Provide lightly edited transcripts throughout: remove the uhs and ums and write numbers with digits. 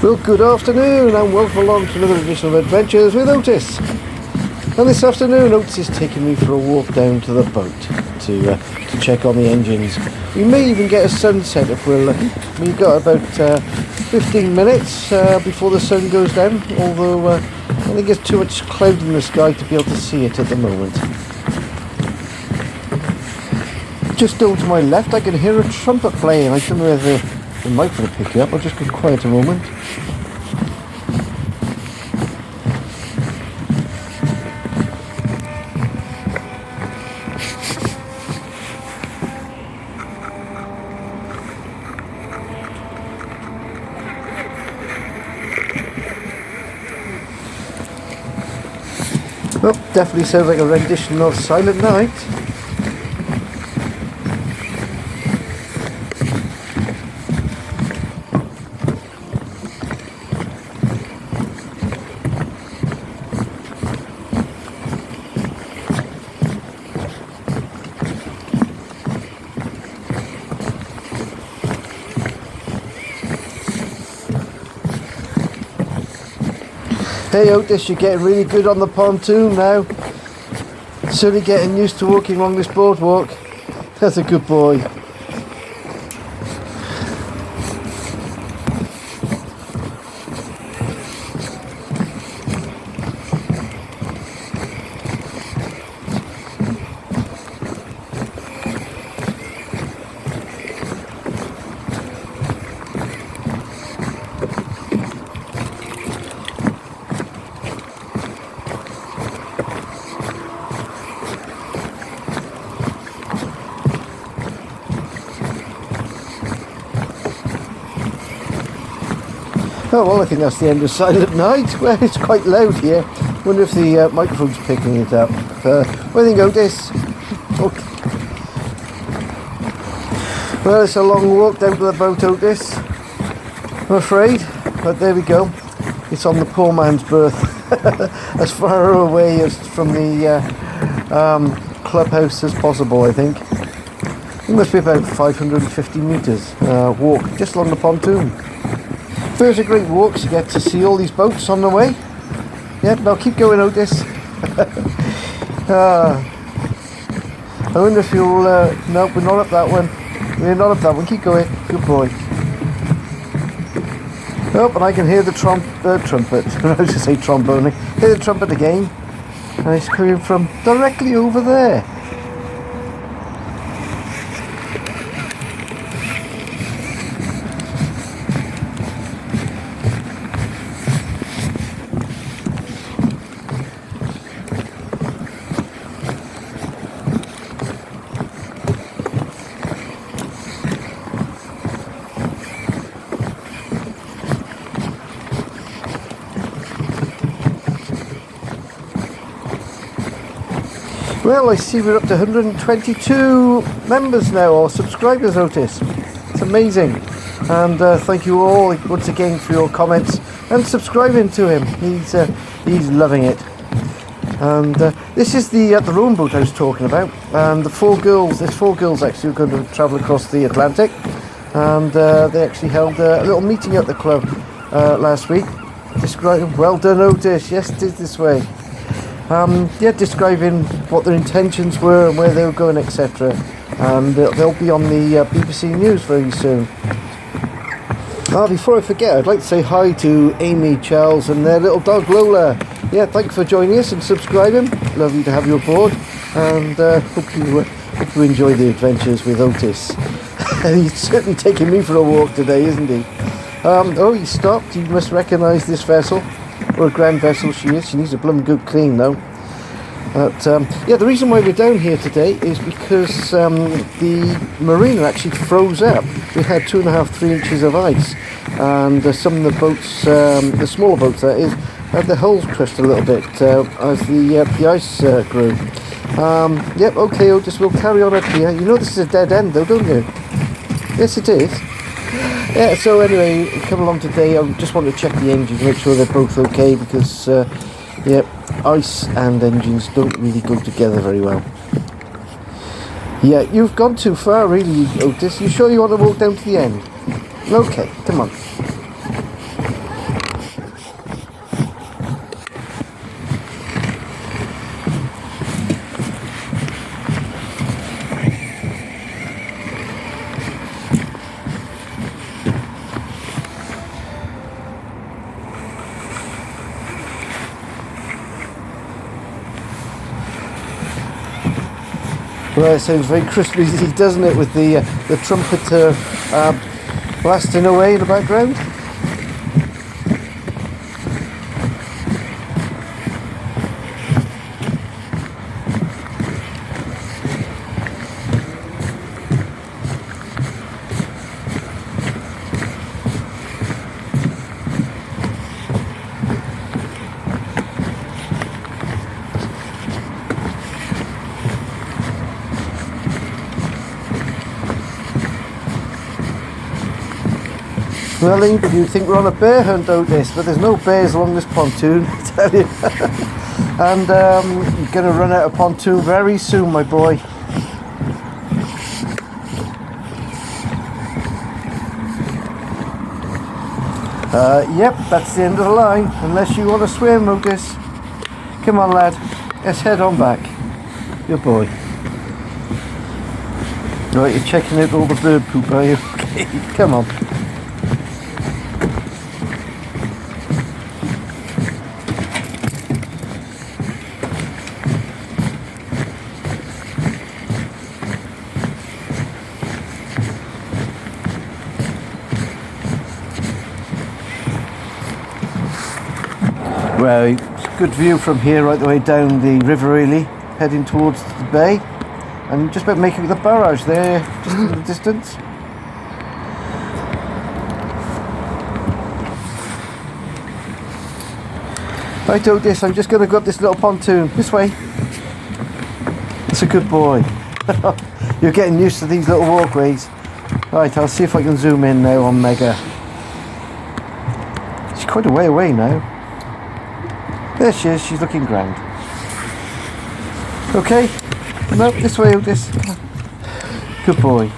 Well, good afternoon and welcome along to another edition of Adventures with Otis. And this afternoon Otis is taking me for a walk down to the boat to check on the engines. We may even get a sunset if we're lucky. We've got about 15 minutes before the sun goes down, although I think there's too much cloud in the sky to be able to see it at the moment. Just over to my left I can hear a trumpet playing. I don't know whether the mic will pick you up. I'll just be quiet a moment. Well, definitely sounds like a rendition of Silent Night. Hey Otis, you're getting really good on the pontoon now. Certainly getting used to walking along this boardwalk. That's a good boy. Oh well, I think that's the end of Silent Night. Well, it's quite loud here. Wonder if the microphone's picking it up. What do you think, Otis? Okay. Well, it's a long walk down to the boat, Otis, I'm afraid. But there we go. It's on the poor man's berth. As far away as from the clubhouse as possible, I think. It must be about 550 metres walk just along the pontoon. It's a great walk to get to see all these boats on the way. Yep, now keep going, Otis. I wonder if you'll... no, we're not up that one. We're not up that one. Keep going. Good boy. Oh, and I can hear the trumpet. I was going to say trombone. I hear the trumpet again. And it's coming from directly over there. Well, I see we're up to 122 members now, or subscribers, Otis. It's amazing. And thank you all once again for your comments and subscribing to him. He's loving it. And this is the rowing boat I was talking about. And there's four girls actually are going to travel across the Atlantic. And they actually held a little meeting at the club last week. Well done, Otis. Yes, it is this way. Describing what their intentions were and where they were going, etc. And they'll be on the BBC News very soon. Before I forget, I'd like to say hi to Amy, Charles and their little dog Lola. Yeah, thanks for joining us and subscribing. Lovely to have you aboard, and hope you enjoy the adventures with Otis. He's certainly taking me for a walk today, isn't he? He stopped. You must recognise this vessel. Or a grand vessel she is. She needs a blooming good clean though. But the reason why we're down here today is because the marina actually froze up. We had 2.5-3 inches of ice, and some of the boats, the smaller boats that is, had the hulls crushed a little bit as the ice grew. Okay, Otis, we'll carry on up here. You know this is a dead end though, don't you? Yes, it is. Yeah, so anyway, come along today. I just want to check the engines, make sure they're both okay, because ice and engines don't really go together very well. Yeah, you've gone too far really, Otis. You sure you want to walk down to the end? Okay, come on. Well, it sounds very Christmassy, doesn't it, with the trumpeter blasting away in the background? Well, even you think we're on a bear hunt, Otis, but there's no bears along this pontoon, I tell you. And you're going to run out of pontoon very soon, my boy. Yep, that's the end of the line, unless you want to swim, Otis. Come on, lad, let's head on back. Good boy. Right, you're checking out all the bird poop, are you? Okay, come on. Well, it's a good view from here right the way down the River Ely, heading towards the bay, and just about making the barrage there, just in the distance. Right, Otis, I'm just going to go up this little pontoon, this way. That's a good boy. You're getting used to these little walkways. Right, I'll see if I can zoom in now on Mega. She's quite a way away now. There she is, she's looking grand. Okay, no, this way, Otis. Good boy.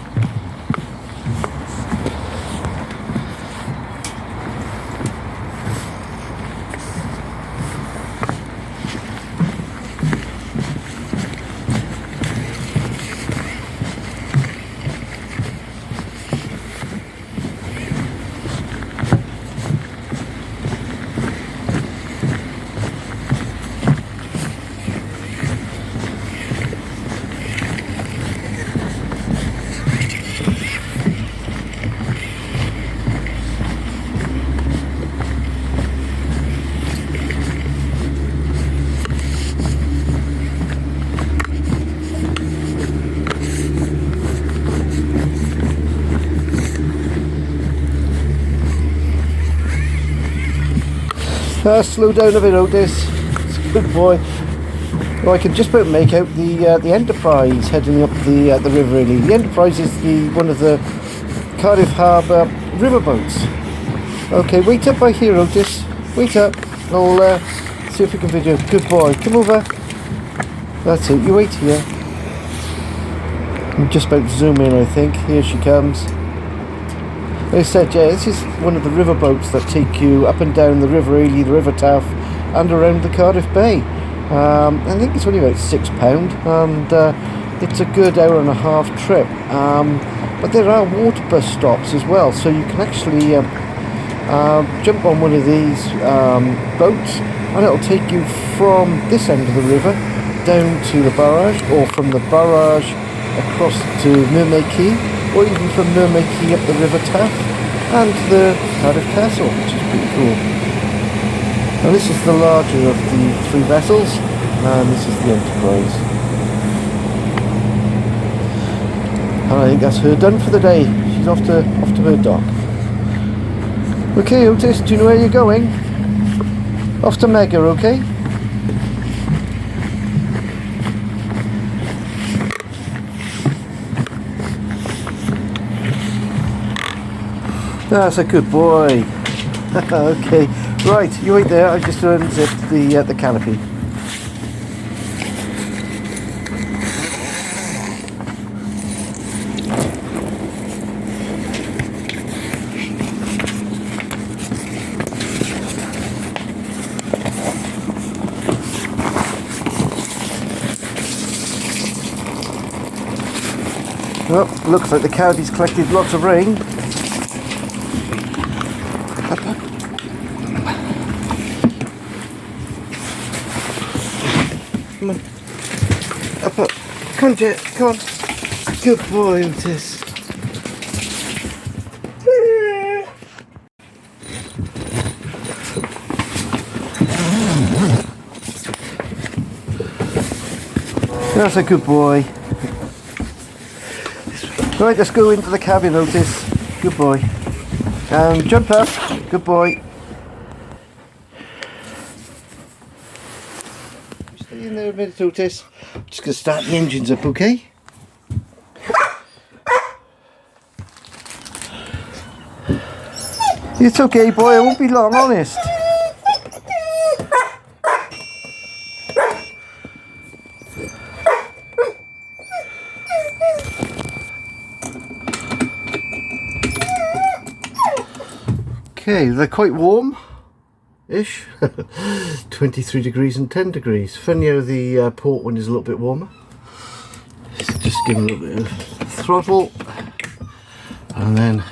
Slow down a bit, Otis. It's a good boy. Well, I can just about make out the Enterprise heading up the River Ely. The Enterprise is one of the Cardiff Harbour riverboats. Okay, wait up by here, Otis. Wait up. I'll see if we can video. Good boy. Come over. That's it. You wait here. I'm just about to zoom in, I think. Here she comes. Like I said, yeah, this is one of the river boats that take you up and down the River Ely, the River Taff, and around the Cardiff Bay. I think it's only about £6, and it's a good hour and a half trip. But there are water bus stops as well, so you can actually jump on one of these boats, and it'll take you from this end of the river down to the barrage, or from the barrage across to Mermaid Quay, or even from Mermaid Quay up the River Taff and to the Cardiff Castle, which is pretty cool. Now this is the larger of the three vessels, and this is the Enterprise. And I think that's her done for the day. She's off to her dock. Okay, Otis, do you know where you're going? Off to Mega, okay? That's a good boy. Okay, right, you wait there. I just unzipped the canopy. Well, looks like the county's collected lots of rain. Come on. Up. Come on, Jet. Come on. Good boy, Otis. That's a good boy. Right, let's go into the cabin, Otis. Good boy. Jump up. Good boy. Stay in there a minute, Otis. I'm just going to start the engines up, okay? It's okay, boy. It won't be long, honest. Okay, they're quite warm-ish. 23 degrees and 10 degrees. Funny how the port one is a little bit warmer. Just give them a little bit of throttle. And then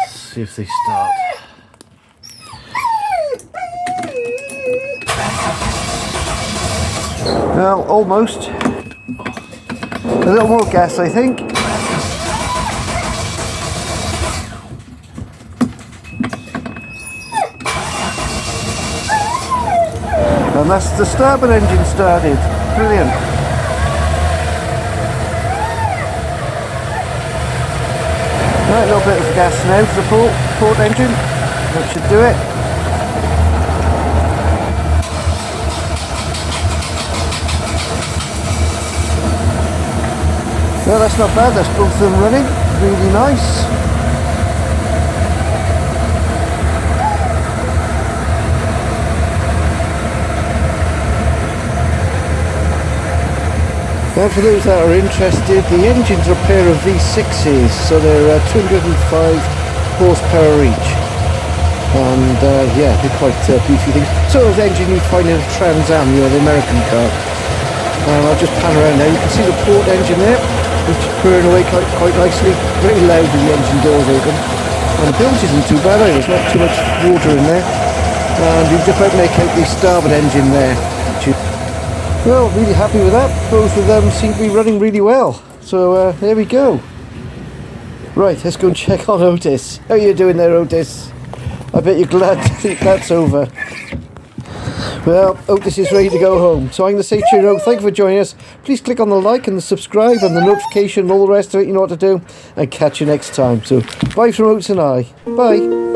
see if they start. Well, almost. A little more gas, I think. And that's the starboard engine started. Brilliant. Right, a little bit of gas now for the port engine. That should do it. Well, that's not bad. That's both of them running. Really nice. Now for those that are interested, the engines are a pair of V6s, so they're 205 horsepower each. And yeah, they're quite beefy things. Sort of engine you find in a Trans Am, you know, the American car. I'll just pan around now. You can see the port engine there, which is purring away quite nicely. Very loud with the engine doors open. And the bilge isn't too bad either, there's not too much water in there. And you can just about make out the starboard engine there. Well, really happy with that. Both of them seem to be running really well. So there we go. Right, let's go and check on Otis. How are you doing there, Otis? I bet you're glad that's over. Well, Otis is ready to go home. So I'm going to say cheerio. Thank you for joining us. Please click on the like and the subscribe and the notification and all the rest of it. You know what to do. And catch you next time. So bye from Otis and I. Bye.